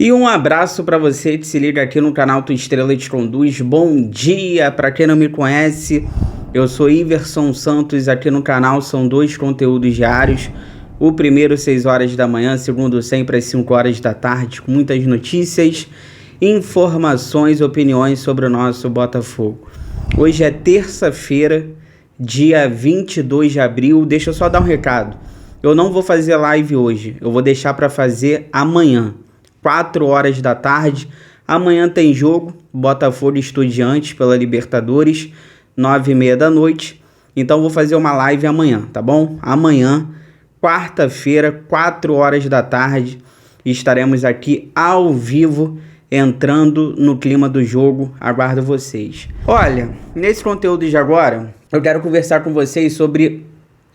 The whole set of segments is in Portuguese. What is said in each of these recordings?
E um abraço para você que se liga aqui no canal Tua Estrela Te Conduz. Bom dia, para quem não me conhece, eu sou Iverson Santos, aqui no canal são 2 conteúdos diários. O primeiro 6 horas da manhã, segundo sempre às 5 horas da tarde, com muitas notícias, informações, opiniões sobre o nosso Botafogo. Hoje é terça-feira, dia 22 de abril, deixa eu só dar um recado. Eu não vou fazer live hoje, eu vou deixar para fazer amanhã. 4 horas da tarde, amanhã tem jogo, Botafogo e Estudiantes pela Libertadores, 9h30 da noite, então vou fazer uma live amanhã, tá bom? Amanhã, quarta-feira, 4 horas da tarde, estaremos aqui ao vivo, entrando no clima do jogo, aguardo vocês. Olha, nesse conteúdo de agora, eu quero conversar com vocês sobre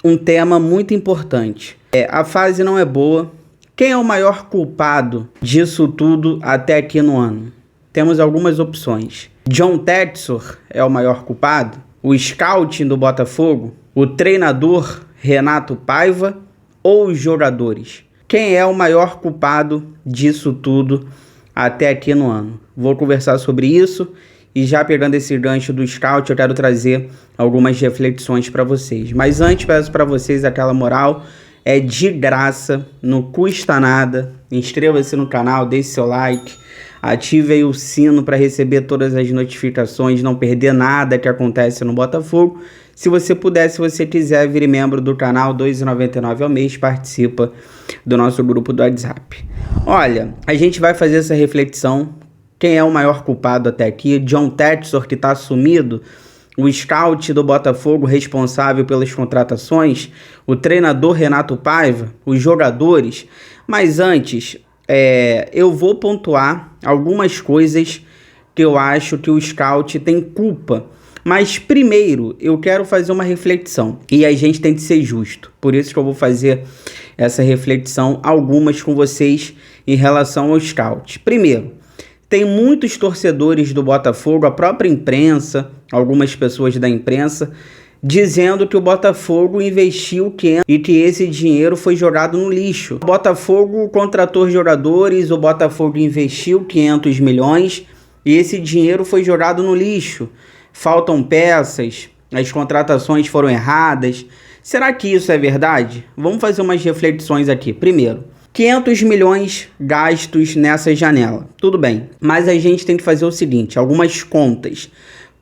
um tema muito importante. A fase não é boa. Quem é o maior culpado disso tudo até aqui no ano? Temos algumas opções. John Textor é o maior culpado? O scouting do Botafogo? O treinador Renato Paiva? Ou os jogadores? Quem é o maior culpado disso tudo até aqui no ano? Vou conversar sobre isso e já pegando esse gancho do scout, eu quero trazer algumas reflexões para vocês. Mas antes, peço para vocês aquela moral. É de graça, não custa nada. Inscreva-se no canal, deixe seu like, ative aí o sino para receber todas as notificações, não perder nada que acontece no Botafogo. Se você puder, se você quiser, vire membro do canal, R$ 2,99 ao mês, participa do nosso grupo do WhatsApp. Olha, a gente vai fazer essa reflexão. Quem é o maior culpado até aqui? John Textor, que está sumido? O scout do Botafogo responsável pelas contratações, o treinador Renato Paiva, os jogadores. Mas antes, eu vou pontuar algumas coisas que eu acho que o scout tem culpa. Mas primeiro, eu quero fazer uma reflexão e a gente tem que ser justo. Por isso que eu vou fazer essa reflexão, algumas com vocês em relação ao scout. Primeiro, tem muitos torcedores do Botafogo, a própria imprensa, algumas pessoas da imprensa, dizendo que o Botafogo investiu e que esse dinheiro foi jogado no lixo. O Botafogo contratou jogadores, o Botafogo investiu 500 milhões e esse dinheiro foi jogado no lixo. Faltam peças, as contratações foram erradas. Será que isso é verdade? Vamos fazer umas reflexões aqui. Primeiro, 500 milhões gastos nessa janela. Tudo bem, mas a gente tem que fazer o seguinte, algumas contas.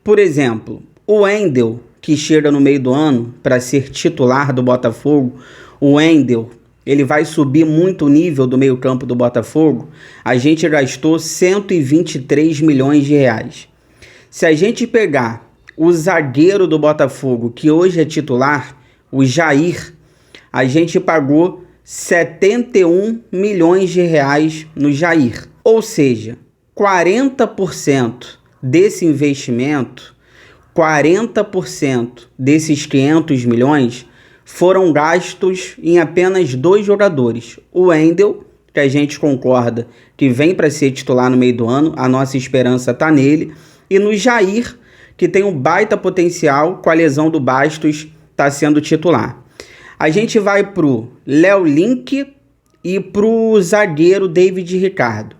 Por exemplo, o Wendel, que chega no meio do ano para ser titular do Botafogo, o Wendel, ele vai subir muito o nível do meio campo do Botafogo. A gente gastou 123 milhões de reais. Se a gente pegar o zagueiro do Botafogo, que hoje é titular, o Jair, a gente pagou 71 milhões de reais no Jair. Ou seja, 40% desse investimento, 40% desses 500 milhões foram gastos em apenas 2 jogadores. O Wendel, que a gente concorda que vem para ser titular no meio do ano, a nossa esperança está nele, e no Jair, que tem um baita potencial, com a lesão do Bastos, está sendo titular. A gente vai pro Léo Link e pro zagueiro David Ricardo.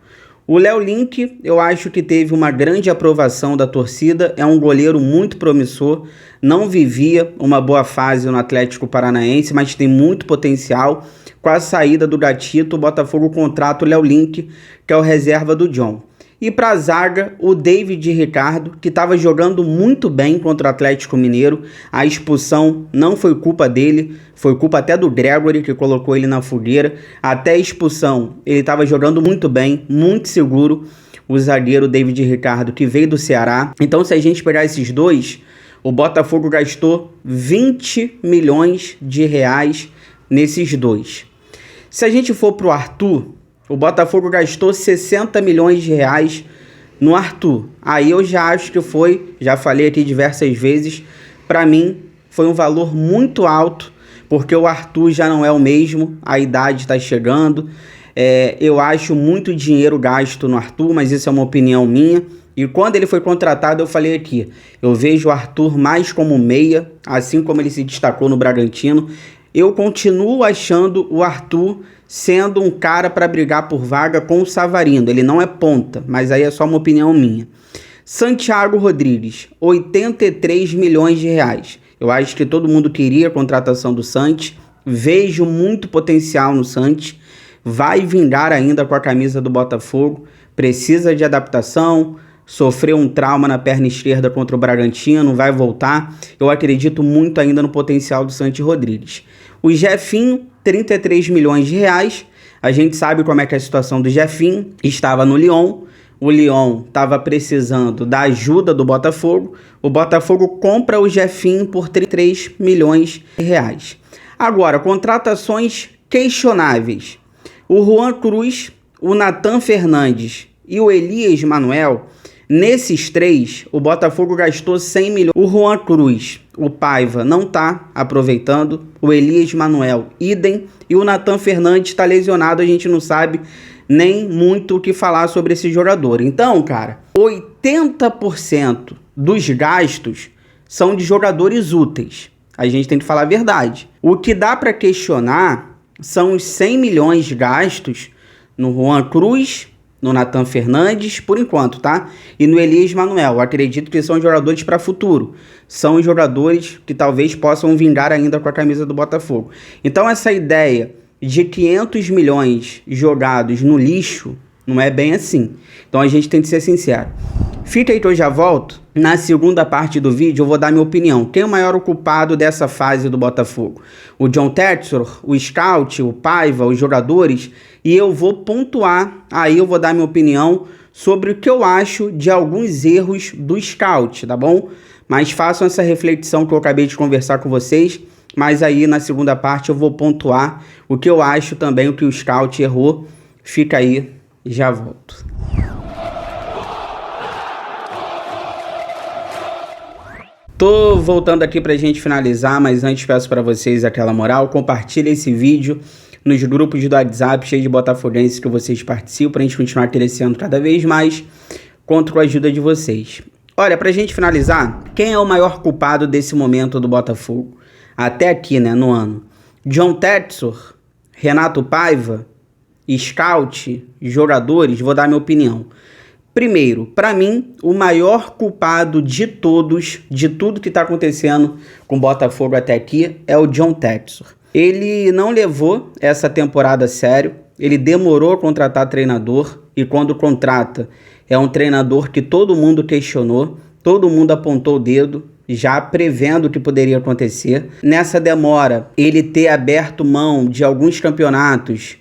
O Léo Link, eu acho que teve uma grande aprovação da torcida, é um goleiro muito promissor, não vivia uma boa fase no Atlético Paranaense, mas tem muito potencial. Com a saída do Gatito, o Botafogo contrata o Léo Link, que é o reserva do John. E para a zaga, o David Ricardo, que estava jogando muito bem contra o Atlético Mineiro. A expulsão não foi culpa dele, foi culpa até do Gregory, que colocou ele na fogueira. Até a expulsão, ele estava jogando muito bem, muito seguro, o zagueiro David Ricardo, que veio do Ceará. Então, se a gente pegar esses dois, o Botafogo gastou 20 milhões de reais nesses dois. Se a gente for para o Arthur, o Botafogo gastou 60 milhões de reais no Arthur. Aí eu já acho que foi, já falei aqui diversas vezes, para mim foi um valor muito alto, porque o Arthur já não é o mesmo, a idade está chegando. Eu acho muito dinheiro gasto no Arthur, mas isso é uma opinião minha. E quando ele foi contratado, eu falei aqui, eu vejo o Arthur mais como meia, assim como ele se destacou no Bragantino. eu continuo achando o Arthur sendo um cara para brigar por vaga com o Savarino. Ele não é ponta, mas aí é só uma opinião minha. Santiago Rodrigues, 83 milhões de reais. Eu acho que todo mundo queria a contratação do Santos. Vejo muito potencial no Santos. Vai vingar ainda com a camisa do Botafogo. Precisa de adaptação. Sofreu um trauma na perna esquerda contra o Bragantino, vai voltar. Eu acredito muito ainda no potencial do Santi Rodrigues. O Jefinho, 33 milhões de reais. A gente sabe como é que é a situação do Jefinho. Estava no Lyon. O Lyon estava precisando da ajuda do Botafogo. O Botafogo compra o Jefinho por 33 milhões de reais. Agora, contratações questionáveis. O Juan Cruz, o Nathan Fernandes e o Elias Manuel. Nesses três, o Botafogo gastou 100 milhões. O Juan Cruz, o Paiva, não está aproveitando. O Elias Manuel, idem. E o Nathan Fernandes está lesionado. A gente não sabe nem muito o que falar sobre esse jogador. Então, cara, 80% dos gastos são de jogadores úteis. A gente tem que falar a verdade. O que dá para questionar são os 100 milhões gastos no Juan Cruz, no Nathan Fernandes, por enquanto, tá? E no Elias Manuel. Eu acredito que são jogadores para futuro. São jogadores que talvez possam vingar ainda com a camisa do Botafogo. Então essa ideia de 500 milhões jogados no lixo não é bem assim. Então a gente tem que ser sincero. Fica aí que eu já volto. Na segunda parte do vídeo eu vou dar minha opinião. Quem é o maior culpado dessa fase do Botafogo? O John Textor, o Scout, o Paiva, os jogadores? E eu vou pontuar, aí eu vou dar minha opinião sobre o que eu acho de alguns erros do Scout, tá bom? Mas façam essa reflexão que eu acabei de conversar com vocês. Mas aí na segunda parte eu vou pontuar o que eu acho também, o que o Scout errou. Fica aí, já volto. Tô voltando aqui pra gente finalizar, mas antes peço pra vocês aquela moral, compartilha esse vídeo nos grupos do WhatsApp cheio de botafoguenses que vocês participam, pra gente continuar crescendo cada vez mais, conto com a ajuda de vocês. Olha, pra gente finalizar, quem é o maior culpado desse momento do Botafogo? Até aqui, né, no ano. John Textor, Renato Paiva, Scout, jogadores, vou dar minha opinião. Primeiro, para mim, o maior culpado de todos, de tudo que está acontecendo com o Botafogo até aqui, é o John Textor. Ele não levou essa temporada a sério, ele demorou a contratar treinador, e quando contrata, é um treinador que todo mundo questionou, todo mundo apontou o dedo, já prevendo o que poderia acontecer. Nessa demora, ele ter aberto mão de alguns campeonatos,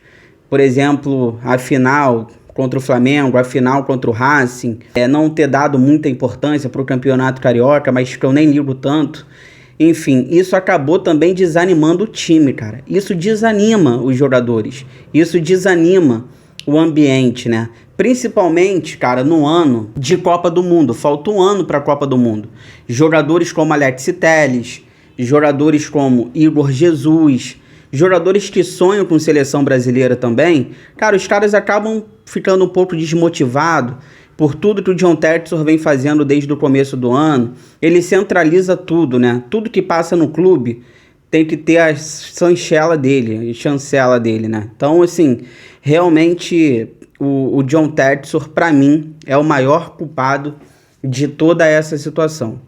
por exemplo, a final contra o Flamengo, a final contra o Racing, não ter dado muita importância para o campeonato carioca, mas que eu nem ligo tanto. Enfim, isso acabou também desanimando o time, cara. Isso desanima os jogadores, isso desanima o ambiente, né? Principalmente, cara, no ano de Copa do Mundo. Falta um ano para a Copa do Mundo. Jogadores como Alex Telles, jogadores como Igor Jesus, jogadores que sonham com seleção brasileira também, cara, os caras acabam ficando um pouco desmotivados por tudo que o John Textor vem fazendo desde o começo do ano. Ele centraliza tudo, né? Tudo que passa no clube tem que ter a chancela dele, né? Então, assim, realmente o John Textor, para mim, é o maior culpado de toda essa situação.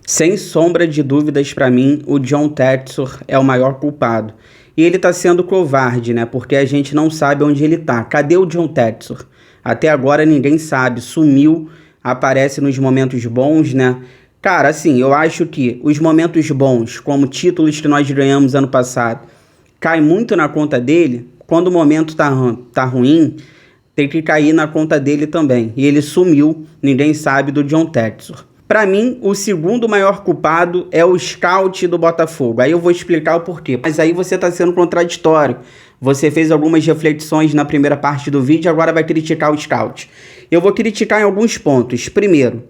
Sem sombra de dúvidas, para mim, o John Textor é o maior culpado. E ele tá sendo covarde, né? Porque a gente não sabe onde ele tá. Cadê o John Textor? Até agora ninguém sabe. Sumiu, aparece nos momentos bons, né? Cara, assim, eu acho que os momentos bons, como títulos que nós ganhamos ano passado, cai muito na conta dele. Quando o momento tá ruim, tem que cair na conta dele também. E ele sumiu, ninguém sabe do John Textor. Para mim, o segundo maior culpado é o Scout do Botafogo. Aí eu vou explicar o porquê. Mas aí você está sendo contraditório. Você fez algumas reflexões na primeira parte do vídeo, agora vai criticar o Scout. Eu vou criticar em alguns pontos. Primeiro,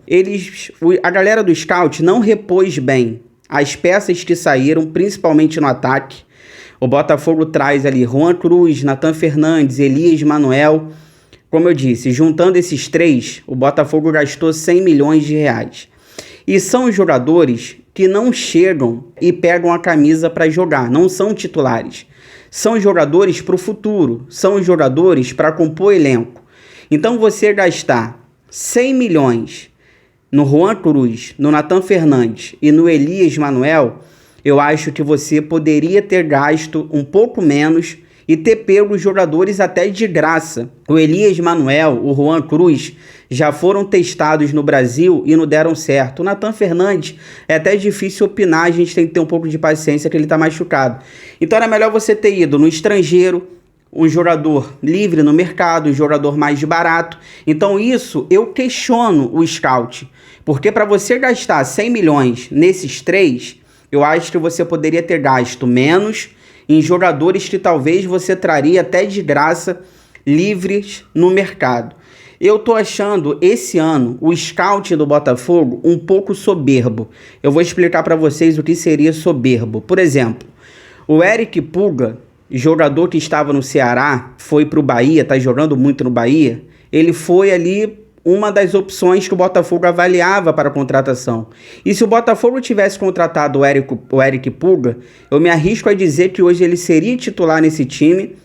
a galera do Scout não repôs bem as peças que saíram, principalmente no ataque. O Botafogo traz ali Juan Cruz, Nathan Fernandes, Elias Manuel. Como eu disse, juntando esses três, o Botafogo gastou 100 milhões de reais. E são jogadores que não chegam e pegam a camisa para jogar, não são titulares. São jogadores para o futuro, são jogadores para compor elenco. Então você gastar 100 milhões no Juan Cruz, no Nathan Fernandes e no Elias Manuel, eu acho que você poderia ter gasto um pouco menos e ter pego os jogadores até de graça. O Elias Manuel, o Juan Cruz, já foram testados no Brasil e não deram certo. O Nathan Fernandes é até difícil opinar, a gente tem que ter um pouco de paciência que ele está machucado. Então era melhor você ter ido no estrangeiro, um jogador livre no mercado, um jogador mais barato. Então isso eu questiono o scout, porque para você gastar 100 milhões nesses três, eu acho que você poderia ter gasto menos em jogadores que talvez você traria até de graça livres no mercado. Eu tô achando esse ano o scout do Botafogo um pouco soberbo. Eu vou explicar para vocês o que seria soberbo. Por exemplo, o Eric Puga, jogador que estava no Ceará, foi para o Bahia, tá jogando muito no Bahia, ele foi ali uma das opções que o Botafogo avaliava para a contratação. E se o Botafogo tivesse contratado o Eric Puga, eu me arrisco a dizer que hoje ele seria titular nesse time,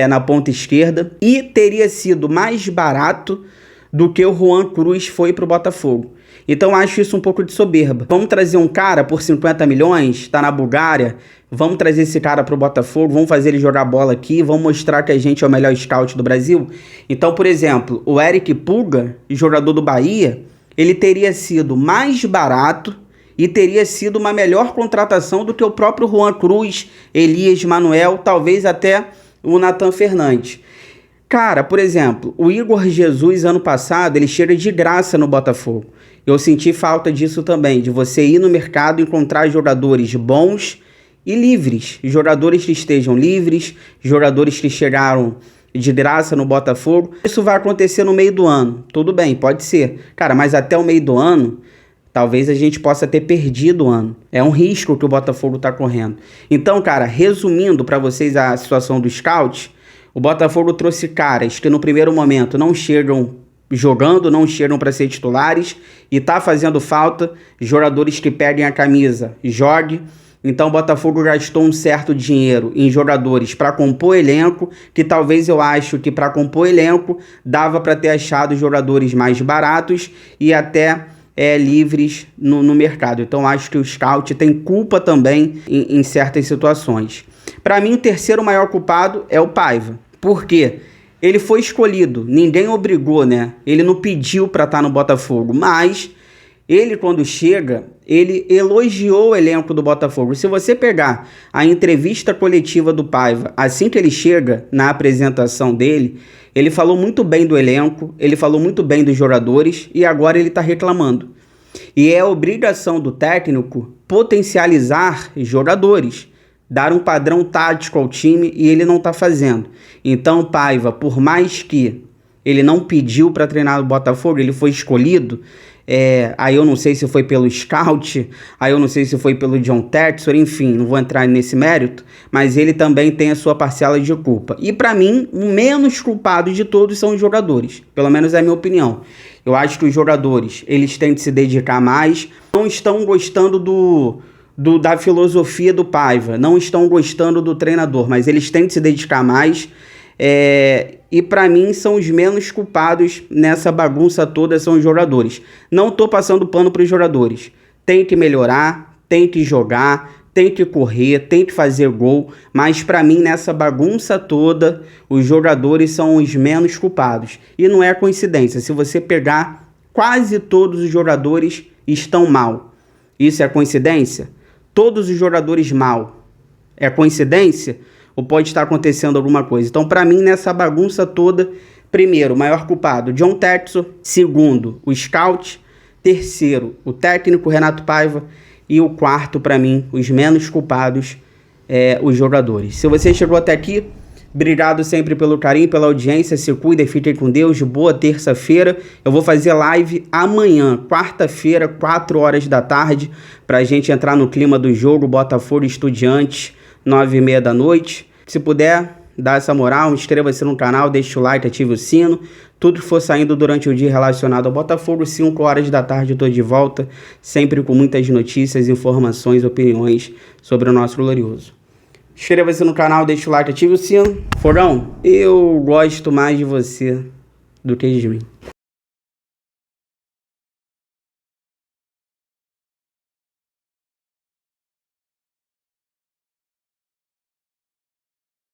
na ponta esquerda, e teria sido mais barato do que o Juan Cruz foi para o Botafogo. Então acho isso um pouco de soberba. Vamos trazer um cara por 50 milhões, está na Bulgária, vamos trazer esse cara para o Botafogo, vamos fazer ele jogar bola aqui, vamos mostrar que a gente é o melhor scout do Brasil. Então, por exemplo, o Eric Puga, jogador do Bahia, ele teria sido mais barato e teria sido uma melhor contratação do que o próprio Juan Cruz, Elias Manuel, talvez até o Nathan Fernandes. Cara, por exemplo, o Igor Jesus, ano passado, ele chega de graça no Botafogo. Eu senti falta disso também, de você ir no mercado e encontrar jogadores bons e livres. Jogadores que estejam livres, jogadores que chegaram de graça no Botafogo. Isso vai acontecer no meio do ano. Tudo bem, pode ser. Cara, mas até o meio do ano, talvez a gente possa ter perdido o ano. É um risco que o Botafogo está correndo. Então, cara, resumindo para vocês a situação do scout, o Botafogo trouxe caras que no primeiro momento não chegam jogando, não chegam para ser titulares e tá fazendo falta. Jogadores que perdem a camisa, jogue. Então o Botafogo gastou um certo dinheiro em jogadores para compor elenco, que talvez eu acho que para compor elenco dava para ter achado jogadores mais baratos e até livres no mercado. Então acho que o scout tem culpa também em certas situações. Para mim, o terceiro maior culpado é o Paiva. Por quê? Ele foi escolhido, ninguém obrigou, né? Ele não pediu para estar no Botafogo, mas ele, quando chega, ele elogiou o elenco do Botafogo. Se você pegar a entrevista coletiva do Paiva, assim que ele chega na apresentação dele, ele falou muito bem do elenco, ele falou muito bem dos jogadores e agora ele está reclamando. E é obrigação do técnico potencializar jogadores, dar um padrão tático ao time e ele não está fazendo. Então, Paiva, por mais que ele não pediu para treinar o Botafogo, ele foi escolhido. Aí eu não sei se foi pelo scout, aí eu não sei se foi pelo John Textor, enfim, não vou entrar nesse mérito, mas ele também tem a sua parcela de culpa. E para mim, o menos culpado de todos são os jogadores, pelo menos é a minha opinião. Eu acho que os jogadores, eles têm de se dedicar mais, não estão gostando da filosofia do Paiva, não estão gostando do treinador, mas eles têm de se dedicar mais. E para mim são os menos culpados nessa bagunça toda, são os jogadores. Não estou passando pano para os jogadores. Tem que melhorar, tem que jogar, tem que correr, tem que fazer gol, mas para mim nessa bagunça toda os jogadores são os menos culpados. E não é coincidência, se você pegar, quase todos os jogadores estão mal. Isso é coincidência? Todos os jogadores mal. É coincidência? Ou pode estar acontecendo alguma coisa? Então, para mim, nessa bagunça toda, primeiro, o maior culpado, John Textor. Segundo, o scout. Terceiro, o técnico, Renato Paiva. E o quarto, para mim, os menos culpados, os jogadores. Se você chegou até aqui, obrigado sempre pelo carinho, pela audiência. Se cuida e fiquem com Deus. Boa terça-feira. Eu vou fazer live amanhã, quarta-feira, 4 horas da tarde, para a gente entrar no clima do jogo Botafogo Estudiantes, 9h30 da noite. Se puder, dá essa moral, inscreva-se no canal, deixa o like, ative o sino. Tudo que for saindo durante o dia relacionado ao Botafogo, 5 horas da tarde eu tô de volta, sempre com muitas notícias, informações, opiniões sobre o nosso glorioso. Inscreva-se no canal, deixa o like, ative o sino. Fogão, eu gosto mais de você do que de mim.